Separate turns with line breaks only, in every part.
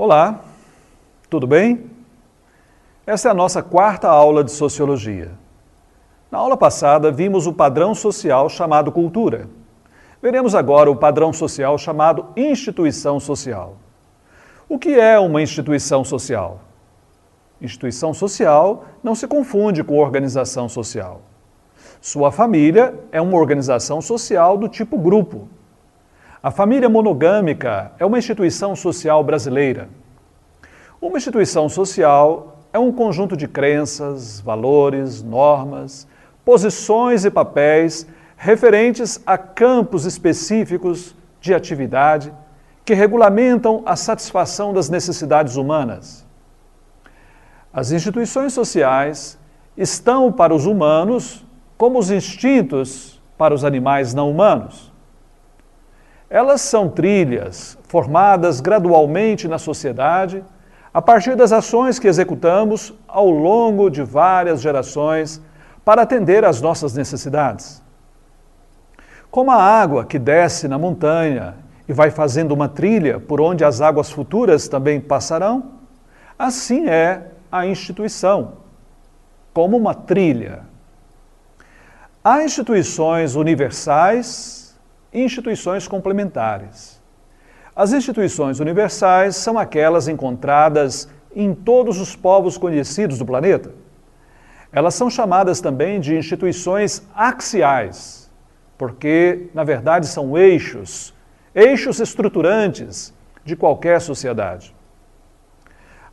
Olá, tudo bem? Essa é a nossa quarta aula de Sociologia. Na aula passada, vimos o padrão social chamado cultura. Veremos agora o padrão social chamado instituição social. O que é uma instituição social? Instituição social não se confunde com organização social. Sua família é uma organização social do tipo grupo. A família monogâmica é uma instituição social brasileira. Uma instituição social é um conjunto de crenças, valores, normas, posições e papéis referentes a campos específicos de atividade que regulamentam a satisfação das necessidades humanas. As instituições sociais estão para os humanos como os instintos para os animais não humanos. Elas são trilhas formadas gradualmente na sociedade a partir das ações que executamos ao longo de várias gerações para atender às nossas necessidades. Como a água que desce na montanha e vai fazendo uma trilha por onde as águas futuras também passarão, assim é a instituição, como uma trilha. Há instituições universais e instituições complementares. As instituições universais são aquelas encontradas em todos os povos conhecidos do planeta. Elas são chamadas também de instituições axiais, porque, na verdade, são eixos estruturantes de qualquer sociedade.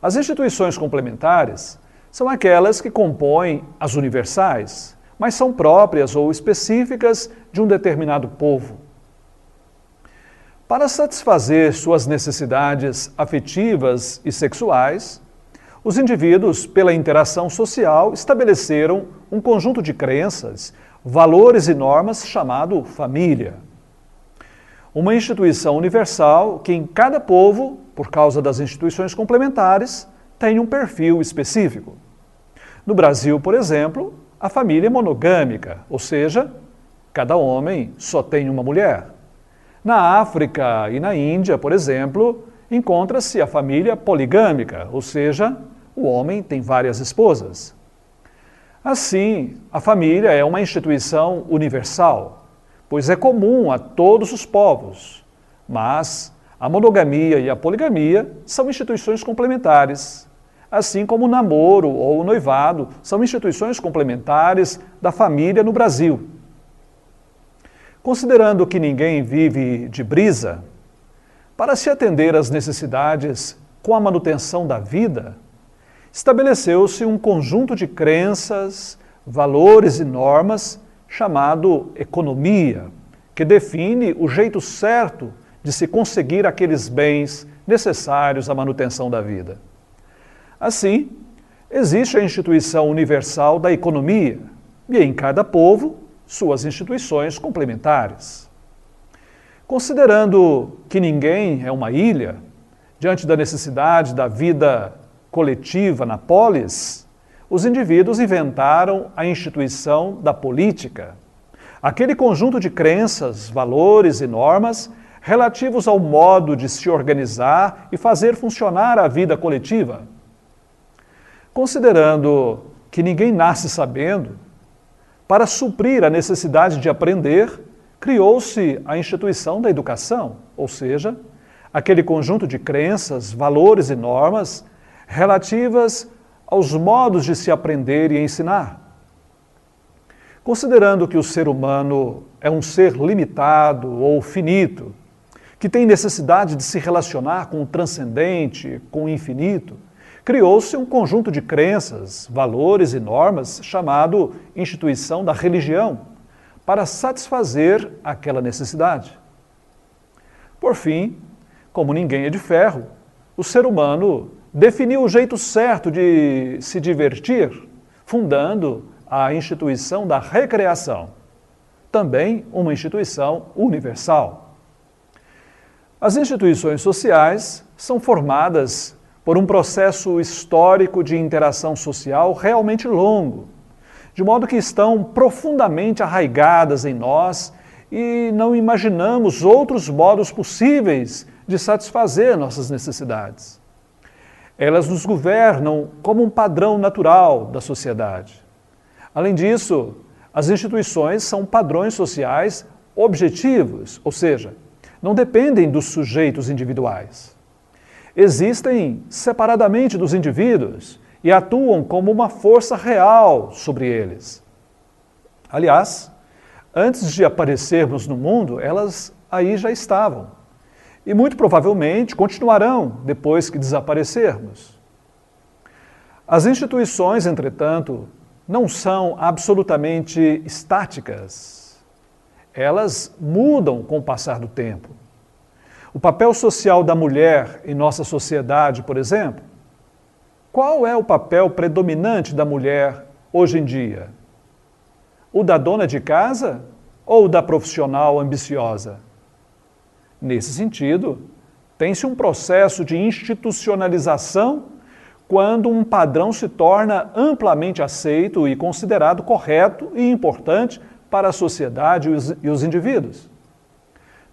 As instituições complementares são aquelas que compõem as universais, mas são próprias ou específicas de um determinado povo. Para satisfazer suas necessidades afetivas e sexuais, os indivíduos, pela interação social, estabeleceram um conjunto de crenças, valores e normas chamado família. Uma instituição universal que em cada povo, por causa das instituições complementares, tem um perfil específico. No Brasil, por exemplo, a família é monogâmica, ou seja, cada homem só tem uma mulher. Na África e na Índia, por exemplo, encontra-se a família poligâmica, ou seja, o homem tem várias esposas. Assim, a família é uma instituição universal, pois é comum a todos os povos, mas a monogamia e a poligamia são instituições complementares, assim como o namoro ou o noivado são instituições complementares da família no Brasil. Considerando que ninguém vive de brisa, para se atender às necessidades com a manutenção da vida, estabeleceu-se um conjunto de crenças, valores e normas chamado economia, que define o jeito certo de se conseguir aqueles bens necessários à manutenção da vida. Assim, existe a instituição universal da economia, e em cada povo, suas instituições complementares. Considerando que ninguém é uma ilha, diante da necessidade da vida coletiva na polis, os indivíduos inventaram a instituição da política, aquele conjunto de crenças, valores e normas relativos ao modo de se organizar e fazer funcionar a vida coletiva. Considerando que ninguém nasce sabendo, para suprir a necessidade de aprender, criou-se a instituição da educação, ou seja, aquele conjunto de crenças, valores e normas relativas aos modos de se aprender e ensinar. Considerando que o ser humano é um ser limitado ou finito, que tem necessidade de se relacionar com o transcendente, com o infinito, criou-se um conjunto de crenças, valores e normas chamado instituição da religião, para satisfazer aquela necessidade. Por fim, como ninguém é de ferro, o ser humano definiu o jeito certo de se divertir, fundando a instituição da recreação, também uma instituição universal. As instituições sociais são formadas por um processo histórico de interação social realmente longo, de modo que estão profundamente arraigadas em nós e não imaginamos outros modos possíveis de satisfazer nossas necessidades. Elas nos governam como um padrão natural da sociedade. Além disso, as instituições são padrões sociais objetivos, ou seja, não dependem dos sujeitos individuais. Existem separadamente dos indivíduos e atuam como uma força real sobre eles. Aliás, antes de aparecermos no mundo, elas aí já estavam. E muito provavelmente continuarão depois que desaparecermos. As instituições, entretanto, não são absolutamente estáticas. Elas mudam com o passar do tempo. O papel social da mulher em nossa sociedade, por exemplo, qual é o papel predominante da mulher hoje em dia? O da dona de casa ou o da profissional ambiciosa? Nesse sentido, tem-se um processo de institucionalização quando um padrão se torna amplamente aceito e considerado correto e importante para a sociedade e os indivíduos.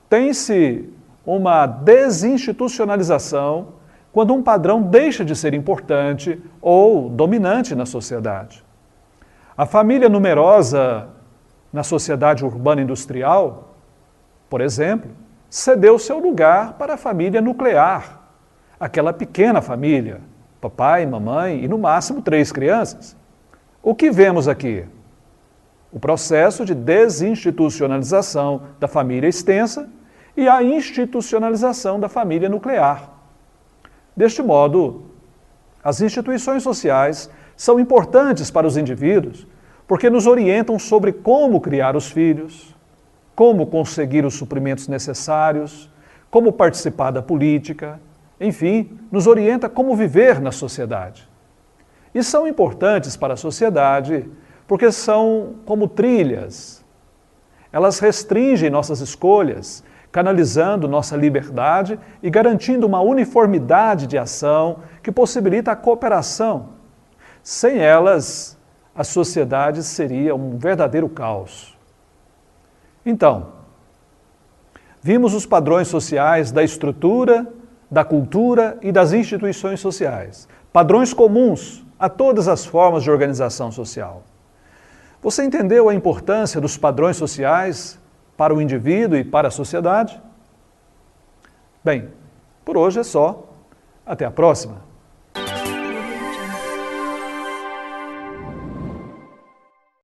Tem-se uma desinstitucionalização quando um padrão deixa de ser importante ou dominante na sociedade. A família numerosa na sociedade urbana industrial, por exemplo, cedeu seu lugar para a família nuclear, aquela pequena família, papai, mamãe e no máximo 3 crianças. O que vemos aqui? O processo de desinstitucionalização da família extensa e a institucionalização da família nuclear. Deste modo, as instituições sociais são importantes para os indivíduos porque nos orientam sobre como criar os filhos, como conseguir os suprimentos necessários, como participar da política, enfim, nos orienta como viver na sociedade. E são importantes para a sociedade porque são como trilhas. Elas restringem nossas escolhas, canalizando nossa liberdade e garantindo uma uniformidade de ação que possibilita a cooperação. Sem elas, a sociedade seria um verdadeiro caos. Então, vimos os padrões sociais da estrutura, da cultura e das instituições sociais. Padrões comuns a todas as formas de organização social. Você entendeu a importância dos padrões sociais para o indivíduo e para a sociedade? Bem, por hoje é só. Até a próxima!